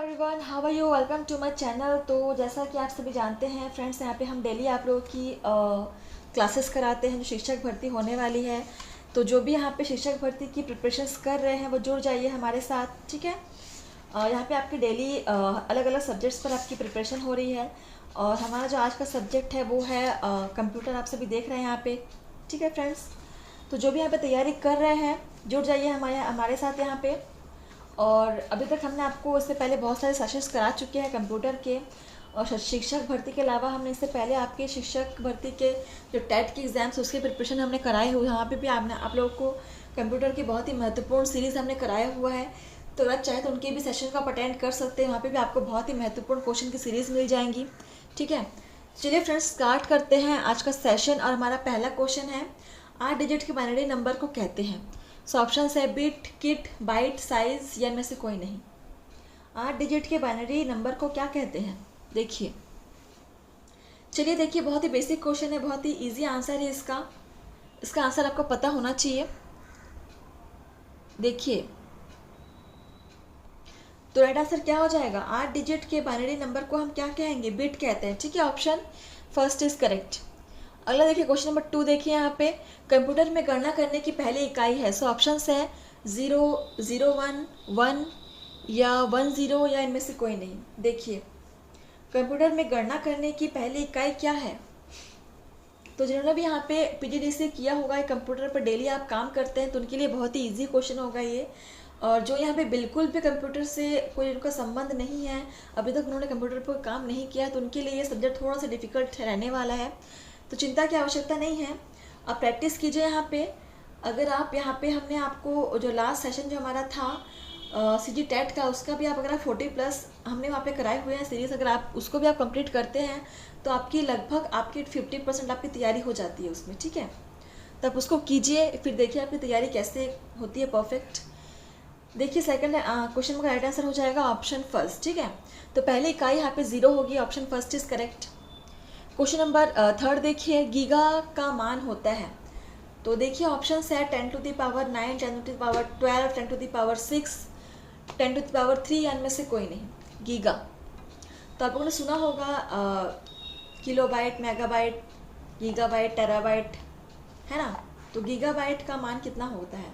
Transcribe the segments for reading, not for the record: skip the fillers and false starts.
Everyone, how are you? Welcome to my channel. तो जैसा कि आप सभी जानते हैं फ्रेंड्स, यहाँ पे हम डेली आप लोगों की क्लासेस कराते हैं जो शिक्षक भर्ती होने वाली है। तो जो भी यहाँ पे शिक्षक भर्ती की प्रिपरेशंस कर रहे हैं वो जुड़ जाइए हमारे साथ, ठीक है। यहाँ पे आपकी डेली अलग अलग सब्जेक्ट्स पर आपकी प्रिपरेशन हो रही है। और हमारा जो आज का सब्जेक्ट है वो है कंप्यूटर। आप सभी देख रहे हैं यहाँ पे, ठीक है फ्रेंड्स। तो जो भी यहाँ पे तैयारी कर रहे हैं जुड़ जाइए हमारे साथ यहाँ पे। और अभी तक हमने आपको इससे पहले बहुत सारे सेशंस करा चुके हैं कंप्यूटर के। और शिक्षक भर्ती के अलावा हमने इससे पहले आपके शिक्षक भर्ती के जो टेट के एग्ज़ाम्स उसके प्रिपरेशन हमने कराए हुए। यहाँ पे भी आपने आप लोगों को कंप्यूटर की बहुत ही महत्वपूर्ण सीरीज़ हमने कराया हुआ है। तो अगर चाहे तो उनके भी सेशन का आप अटेंड कर सकते हैं। वहाँ पे भी आपको बहुत ही महत्वपूर्ण क्वेश्चन की सीरीज़ मिल जाएंगी, ठीक है। चलिए फ्रेंड्स, स्टार्ट करते हैं आज का सेशन। और हमारा पहला क्वेश्चन है, 8 डिजिट के बाइनरी नंबर को कहते हैं। सो ऑप्शन है बिट, किट, बाइट, साइज या इनमें से कोई नहीं। 8 डिजिट के बाइनरी नंबर को क्या कहते हैं? देखिए, चलिए देखिए, बहुत ही बेसिक क्वेश्चन है, बहुत ही इजी आंसर है इसका। इसका आंसर आपको पता होना चाहिए। देखिए, तो राइट आंसर क्या हो जाएगा? 8 डिजिट के बाइनरी नंबर को हम क्या कहेंगे? बिट कहते हैं, ठीक है। Option first is correct. अगला देखिए, क्वेश्चन नंबर 2 देखिए। यहाँ पे कंप्यूटर में गणना करने की पहली इकाई है। सो ऑप्शंस है 0, 0, 1, 1 या 1, 0 या इनमें से कोई नहीं। देखिए, कंप्यूटर में गणना करने की पहली इकाई क्या है? तो जिन्होंने भी यहाँ पे पीजीडीसी किया होगा, कंप्यूटर पर डेली आप काम करते हैं, तो उनके लिए बहुत ही ईजी क्वेश्चन होगा ये। और जो यहाँ पे बिल्कुल भी कंप्यूटर से कोई उनका संबंध नहीं है, अभी तक उन्होंने कंप्यूटर पर काम नहीं किया, तो उनके लिए ये सब्जेक्ट थोड़ा सा डिफिकल्ट रहने वाला है। तो चिंता की आवश्यकता नहीं है, आप प्रैक्टिस कीजिए यहाँ पे। अगर आप यहाँ पे हमने आपको जो लास्ट सेशन जो हमारा था सीजी टेट का, उसका भी आप अगर आप 40+ हमने वहाँ पे कराए हुए हैं सीरीज़, अगर आप उसको भी आप कंप्लीट करते हैं तो आपकी लगभग आपकी 50% आपकी तैयारी हो जाती है उसमें, ठीक है। तब उसको कीजिए, फिर देखिए आपकी तैयारी कैसे होती है परफेक्ट। देखिए, सेकंड क्वेश्चन का राइट आंसर हो जाएगा ऑप्शन फर्स्ट, ठीक है। तो पहली इकाई यहाँ पे 0 होगी, option first is correct. Question number 3 देखिए, गीगा का मान होता है। तो देखिए ऑप्शन है 10 to the power 9, 10 to the power 12, 10 to the power 6, 10 to the power 3 या इनमें से कोई नहीं। गीगा, तो आप लोगों ने सुना होगा किलोबाइट, मेगाबाइट, गीगाबाइट, टेराबाइट, है ना। तो गीगाबाइट का मान कितना होता है?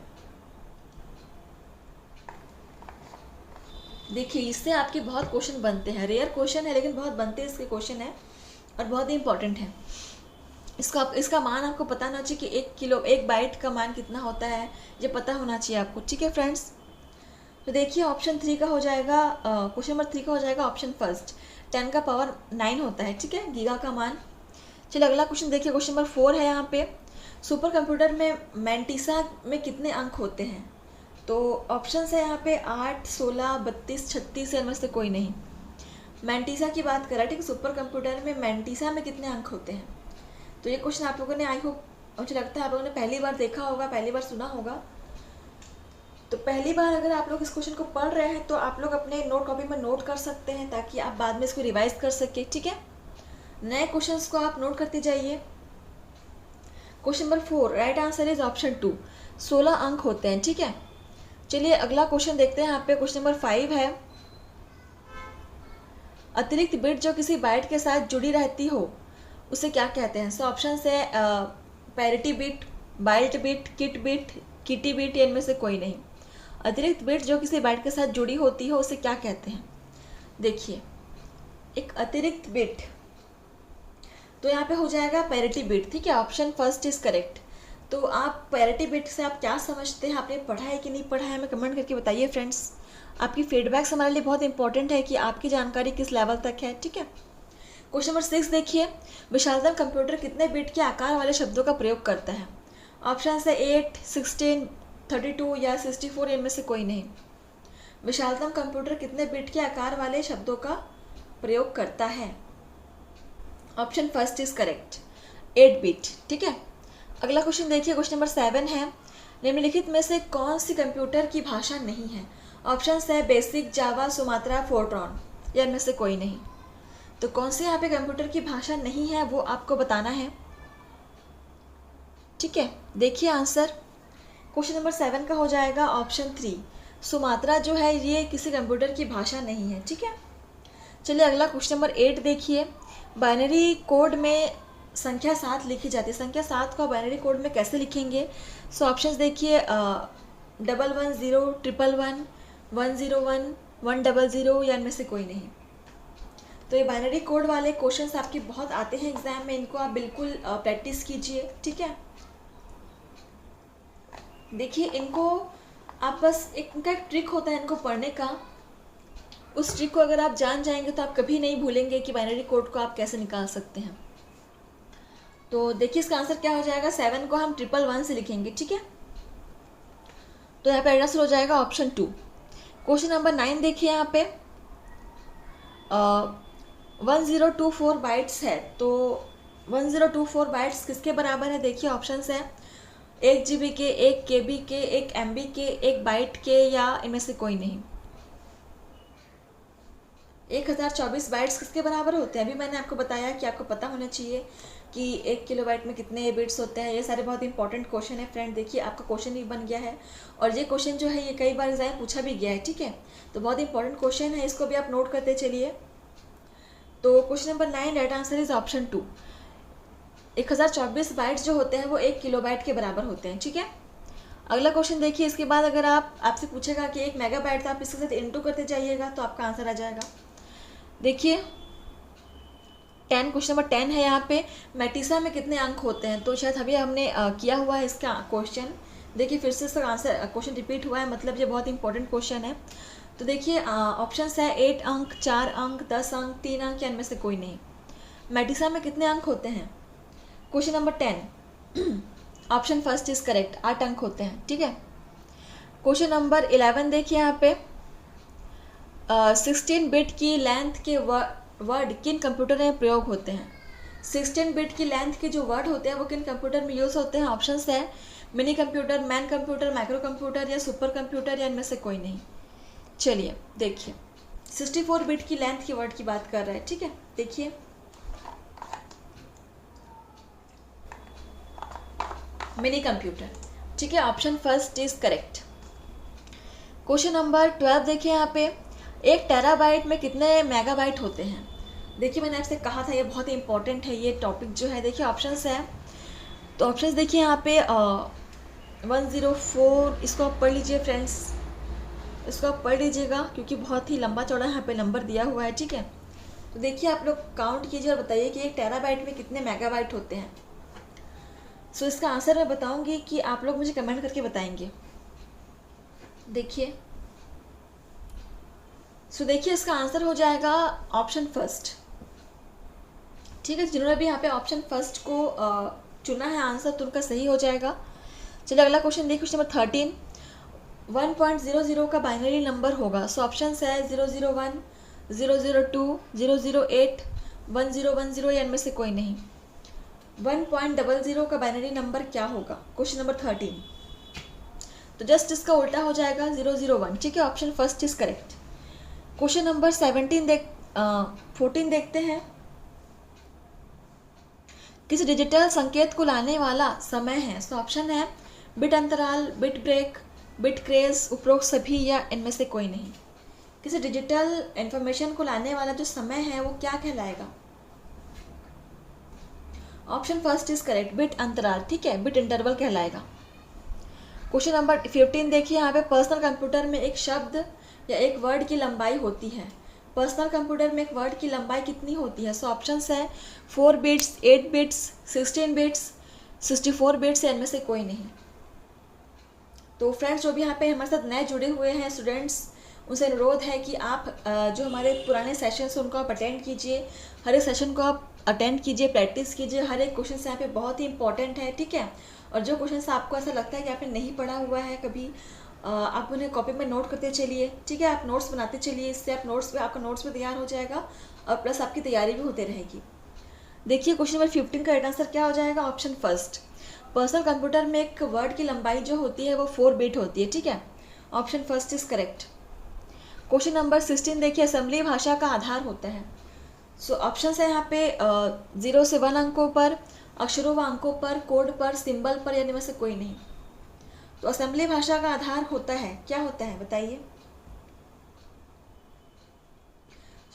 देखिए, इससे आपके बहुत क्वेश्चन बनते हैं। रेयर क्वेश्चन है लेकिन बहुत बनते हैं इसके क्वेश्चन है और बहुत ही इंपॉर्टेंट है। इसका मान आपको पता होना चाहिए कि 1 बाइट का मान कितना होता है, ये पता होना चाहिए आपको, ठीक है फ्रेंड्स। तो देखिए ऑप्शन 3 का हो जाएगा, क्वेश्चन नंबर 3 का हो जाएगा ऑप्शन फर्स्ट। 10 का पावर 9 होता है, ठीक है, गीगा का मान। चलिए अगला क्वेश्चन देखिए, क्वेश्चन नंबर 4 है यहाँ पे, सुपर कंप्यूटर में मैंटिसा में कितने अंक होते हैं? तो ऑप्शन है यहाँ पे 8, 16, 32, 36 या इनमें से कोई नहीं। मैंटिसा की बात करें, ठीक है, सुपर कंप्यूटर में मैंटिसा में कितने अंक होते हैं? तो ये क्वेश्चन आप लोगों ने, आई होप मुझे लगता है आप लोगों ने पहली बार देखा होगा, पहली बार सुना होगा। तो पहली बार अगर आप लोग इस क्वेश्चन को पढ़ रहे हैं तो आप लोग अपने नोट कॉपी में नोट कर सकते हैं ताकि आप बाद में इसको रिवाइज कर सके, ठीक है। नए क्वेश्चंस को आप नोट करते जाइए। Question number 4 right answer is option 2, 16 अंक होते हैं, ठीक है। चलिए अगला क्वेश्चन देखते हैं। यहाँ पे क्वेश्चन नंबर 5 है, अतिरिक्त बिट जो किसी बाइट के साथ जुड़ी रहती हो उसे क्या कहते हैं? सो ऑप्शन है parity bit, byte bit, kit bit, kitty bit या इनमें से कोई नहीं। अतिरिक्त बिट जो किसी बाइट के साथ जुड़ी होती हो उसे क्या कहते हैं? देखिए, एक अतिरिक्त बिट, तो यहाँ पे हो जाएगा पैरिटी बिट, ठीक है। Option first is correct. तो आप पैरिटी बिट से आप क्या समझते हैं? आपने पढ़ा है कि नहीं पढ़ा है, हमें कमेंट करके बताइए फ्रेंड्स। आपकी फीडबैक्स हमारे लिए बहुत इंपॉर्टेंट है कि आपकी जानकारी किस लेवल तक है, ठीक है। क्वेश्चन नंबर 6 देखिए, विशालतम कंप्यूटर कितने बिट के आकार वाले शब्दों का प्रयोग करता है? ऑप्शन है 8, 16, 32 या 64, इनमें से कोई नहीं। विशालतम कंप्यूटर कितने बिट के आकार वाले शब्दों का प्रयोग करता है? Option first is correct, 8 bit, ठीक है। अगला क्वेश्चन देखिए, क्वेश्चन नंबर 7 है, निम्नलिखित में से कौन सी कंप्यूटर की भाषा नहीं है? ऑप्शन है बेसिक, जावा, सुमात्रा, फोर्ट्रॉन या इनमें से कोई नहीं। तो कौन सी यहाँ पे कंप्यूटर की भाषा नहीं है वो आपको बताना है, ठीक है। देखिए आंसर क्वेश्चन नंबर 7 का हो जाएगा ऑप्शन 3, सुमात्रा जो है ये किसी कंप्यूटर की भाषा नहीं है, ठीक है। चलिए अगला क्वेश्चन नंबर 8 देखिए। बाइनरी कोड में संख्या 7 लिखी जाती है, संख्या 7 को बाइनरी कोड में कैसे लिखेंगे? सो ऑप्शंस देखिए 110, 111, 101, 100 या इनमें से कोई नहीं। तो ये बाइनरी कोड वाले क्वेश्चंस आपके बहुत आते हैं एग्जाम में, इनको आप बिल्कुल प्रैक्टिस कीजिए, ठीक है। देखिए इनको आप बस इनका एक ट्रिक होता है इनको पढ़ने का, उस ट्रिक को अगर आप जान जाएंगे तो आप कभी नहीं भूलेंगे कि बाइनरी कोड को आप कैसे निकाल सकते हैं। तो देखिए इसका आंसर क्या हो जाएगा, 7 को हम 111 से लिखेंगे, ठीक है। तो यहाँ पे आंसर हो जाएगा ऑप्शन 2। क्वेश्चन नंबर 9 देखिए यहाँ पे 1024 बाइट्स है, तो 1024 बाइट्स किसके बराबर है? देखिए ऑप्शंस है 1 GB के, 1 KB के, 1 MB के, 1 बाइट के, या इनमें से कोई नहीं। 1024 बाइट्स किसके बराबर होते हैं? अभी मैंने आपको बताया कि आपको पता होना चाहिए कि 1 किलोबाइट में कितने बिट्स होते हैं। ये सारे बहुत इंपॉर्टेंट क्वेश्चन है फ्रेंड। देखिए आपका क्वेश्चन भी बन गया है, और ये क्वेश्चन जो है ये कई बार एग्जाम पूछा भी गया है, ठीक है। तो बहुत इंपॉर्टेंट क्वेश्चन है, इसको भी आप नोट करते चलिए। तो question number 9 right answer is option 2। 1024 bytes जो होते हैं वो 1 किलोबाइट के बराबर होते हैं, ठीक है। अगला क्वेश्चन देखिए, इसके बाद अगर आपसे पूछेगा कि 1 मेगाबाइट, तो आप इसके साथ इंटू करते जाइएगा तो आपका आंसर आ जाएगा। देखिए 10 क्वेश्चन नंबर 10 है यहाँ पे, मैटिसा में कितने अंक होते हैं? तो शायद अभी हमने किया हुआ है इसका क्वेश्चन। देखिए फिर से इसका आंसर क्वेश्चन रिपीट हुआ है, मतलब ये बहुत इंपॉर्टेंट क्वेश्चन है। तो देखिए ऑप्शंस है 8 अंक, 4 अंक, 10 अंक, 3 अंक, या इनमें से कोई नहीं। मैटिसा में कितने अंक होते हैं? Question number 10 option first is correct, 8 अंक होते हैं, ठीक है। क्वेश्चन नंबर 11 देखिए यहाँ पे 16 बिट की लेंथ के वर्ड किन कंप्यूटर में प्रयोग होते हैं? 16 बिट की लेंथ के जो वर्ड होते हैं वो किन कंप्यूटर में यूज़ होते हैं? ऑप्शंस है mini computer, man computer, micro computer, या सुपर कंप्यूटर, या इनमें से कोई नहीं। चलिए देखिए 64 बिट की लेंथ के वर्ड की बात कर रहे हैं, ठीक है। देखिए मिनी कंप्यूटर, ठीक है, option first is correct. Question number 12 देखिए यहाँ पे 1 टेराबाइट में कितने मेगाबाइट होते हैं? देखिए मैंने आपसे कहा था ये बहुत ही इंपॉर्टेंट है ये टॉपिक जो है। देखिए ऑप्शंस है, तो ऑप्शंस देखिए यहाँ पे 104, इसको आप पढ़ लीजिए फ्रेंड्स, इसको आप पढ़ लीजिएगा क्योंकि बहुत ही लंबा चौड़ा यहाँ पे नंबर दिया हुआ है, ठीक है। तो देखिए आप लोग काउंट कीजिए और बताइए कि 1 टेराबाइट में कितने मेगाबाइट होते हैं। सो इसका आंसर मैं बताऊंगी कि आप लोग मुझे कमेंट करके बताएंगे। देखिए देखिए इसका आंसर हो जाएगा ऑप्शन फर्स्ट, ठीक है। जिन्होंने भी यहाँ पे ऑप्शन फर्स्ट को चुना है आंसर, तो उनका सही हो जाएगा। चलिए अगला क्वेश्चन देखिए, क्वेश्चन नंबर 13 1.00 का बाइनरी नंबर होगा। सो ऑप्शन है 001, 002, 008, 1010, या इनमें से कोई नहीं। 1.00 का बाइनरी नंबर क्या होगा? क्वेश्चन नंबर 13, तो जस्ट इसका उल्टा हो जाएगा 001, ठीक है। Option first is correct. Question number 14 देखते हैं। किसी डिजिटल संकेत को लाने वाला समय है? सो ऑप्शन है बिट अंतराल, बिट ब्रेक, बिट क्रेज, उपरोक्त सभी, या इनमें से कोई नहीं। किसी डिजिटल इंफॉर्मेशन को लाने वाला जो समय है वो क्या कहलाएगा? Option first is correct, bit अंतराल, ठीक है, बिट इंटरवल कहलाएगा। क्वेश्चन नंबर 15 देखिए यहाँ पे पर्सनल कंप्यूटर में एक शब्द या एक वर्ड की लंबाई होती है। पर्सनल कंप्यूटर में एक वर्ड की लंबाई कितनी होती है? सो ऑप्शंस है 4 बिट्स, 8 बिट्स, 16 बिट्स, 64 बिट्स, या इनमें से कोई नहीं। तो फ्रेंड्स जो भी यहाँ पे हमारे साथ नए जुड़े हुए हैं स्टूडेंट्स, उनसे अनुरोध है कि आप जो हमारे पुराने सेशंस हैं उनको आप अटेंड कीजिए, हर एक सेशन को आप अटेंड कीजिए, प्रैक्टिस कीजिए। हर एक क्वेश्चन यहाँ पे बहुत ही इंपॉर्टेंट है, ठीक है। और जो क्वेश्चन आपको ऐसा लगता है कि आपने नहीं पढ़ा हुआ है कभी, आप उन्हें कॉपी में नोट करते चलिए, ठीक है। आप नोट्स बनाते चलिए, इससे आप आपका नोट्स भी तैयार हो जाएगा और प्लस आपकी तैयारी भी होती रहेगी। देखिए क्वेश्चन नंबर 15 का राइट आंसर क्या हो जाएगा? Option first. पर्सनल कंप्यूटर में एक वर्ड की लंबाई जो होती है वो 4 बिट होती है, ठीक है। Option first is correct. Question number 16 देखिए असेंबली भाषा का आधार होता है। सो ऑप्शन है यहाँ पे 0 से 1 अंकों पर, अक्षरों व अंकों पर, कोड पर, सिंबल पर, या इनमें से कोई नहीं। तो असेंबली भाषा का आधार होता है, क्या होता है बताइए।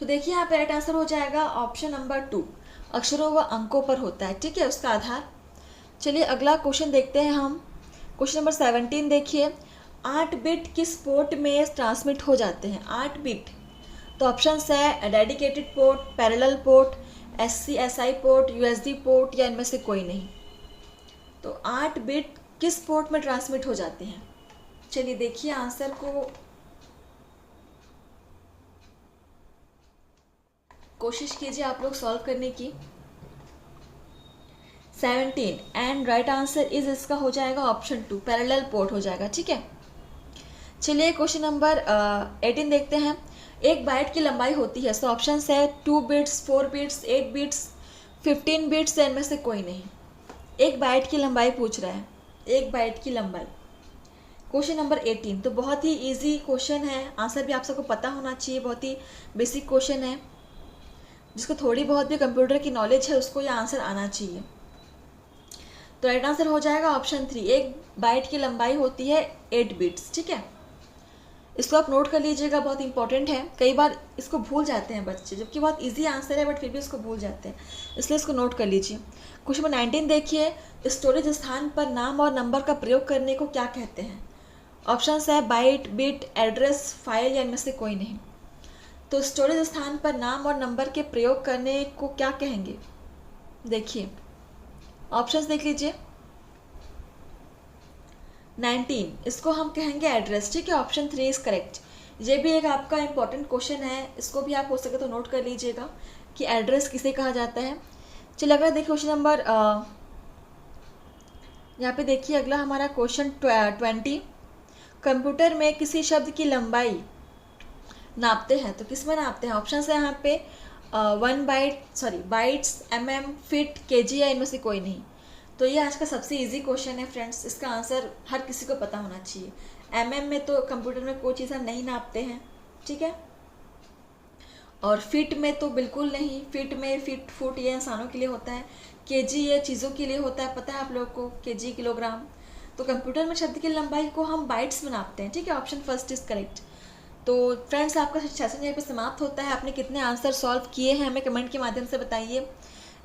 तो देखिए यहाँ पे राइट आंसर हो जाएगा ऑप्शन नंबर 2, अक्षरों व अंकों पर होता है, ठीक है, उसका आधार। चलिए अगला क्वेश्चन देखते हैं हम। क्वेश्चन नंबर 17 देखिए, 8 बिट किस पोर्ट में ट्रांसमिट हो जाते हैं? 8 बिट, तो ऑप्शन है dedicated port, parallel port, SCSI port, USB port, या इनमें से कोई नहीं। तो 8 बिट किस पोर्ट में ट्रांसमिट हो जाते हैं? चलिए देखिए आंसर को, कोशिश कीजिए आप लोग सॉल्व करने की। 17 एंड राइट आंसर इज, इसका हो जाएगा ऑप्शन 2, पैरेलल पोर्ट हो जाएगा, ठीक है। चलिए क्वेश्चन नंबर 18 देखते हैं। एक बाइट की लंबाई होती है, सो ऑप्शन है 2 बिट्स, 4 बिट्स, 8 बिट्स, 15 बिट्स, इनमें से कोई नहीं। एक बाइट की लंबाई पूछ रहा है, एक बाइट की लंबाई। क्वेश्चन नंबर 18 तो बहुत ही इजी क्वेश्चन है, आंसर भी आप सबको पता होना चाहिए, बहुत ही बेसिक क्वेश्चन है, जिसको थोड़ी बहुत भी कंप्यूटर की नॉलेज है उसको ये आंसर आना चाहिए। तो राइट आंसर हो जाएगा ऑप्शन 3, एक बाइट की लंबाई होती है 8 बिट्स, ठीक है। इसको आप नोट कर लीजिएगा, बहुत इंपॉर्टेंट है, कई बार इसको भूल जाते हैं बच्चे, जबकि बहुत इजी आंसर है बट फिर भी इसको भूल जाते हैं, इसलिए इसको नोट कर लीजिए। क्वेश्चन नंबर 19 देखिए, स्टोरेज स्थान पर नाम और नंबर का प्रयोग करने को क्या कहते हैं? ऑप्शन है बाइट, बिट, एड्रेस, फाइल, या इनमें से कोई नहीं। तो स्टोरेज स्थान पर नाम और नंबर के प्रयोग करने को क्या कहेंगे? देखिए ऑप्शंस देख लीजिए। 19 इसको हम कहेंगे एड्रेस, ठीक है, ऑप्शन 3 इज करेक्ट। ये भी एक आपका इंपॉर्टेंट क्वेश्चन है, इसको भी आप हो सके तो नोट कर लीजिएगा कि एड्रेस किसे कहा जाता है। चलिए अगला देखिए क्वेश्चन नंबर, यहाँ पे देखिए अगला हमारा क्वेश्चन 20, कंप्यूटर में किसी शब्द की लंबाई नापते हैं तो किस में नापते हैं? ऑप्शन है यहाँ पे 1 बाइट्स, MM, फीट, KG, या इनमें से कोई नहीं। तो ये आज का सबसे इजी क्वेश्चन है फ्रेंड्स, इसका आंसर हर किसी को पता होना चाहिए। MM में तो कंप्यूटर में कोई चीज़ हम नहीं नापते हैं, ठीक है, और फीट में तो बिल्कुल नहीं, फीट में फीट, फुट ये इंसानों के लिए होता है, KG ये चीज़ों के लिए होता है, पता है आप लोग को, KG किलोग्राम। तो कंप्यूटर में शब्द की लंबाई को हम बाइट्स में नापते हैं, ठीक है, ऑप्शन फर्स्ट इज करेक्ट। तो फ्रेंड्स आपका सेशन यहीं पे समाप्त होता है। आपने कितने आंसर सॉल्व किए हैं हमें कमेंट के माध्यम से बताइए।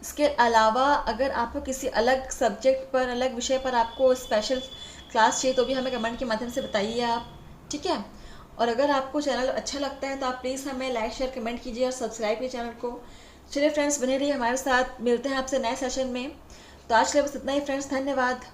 इसके अलावा अगर आपको किसी अलग सब्जेक्ट पर, अलग विषय पर आपको स्पेशल क्लास चाहिए तो भी हमें कमेंट के माध्यम से बताइए आप, ठीक है। और अगर आपको चैनल अच्छा लगता है तो आप प्लीज़ हमें लाइक, शेयर, कमेंट कीजिए और सब्सक्राइब कीजिए चैनल को। चलिए फ्रेंड्स बने रहिए हमारे साथ, मिलते हैं आपसे नए सेशन में। तो आज के लिए बस इतना ही फ्रेंड्स, धन्यवाद।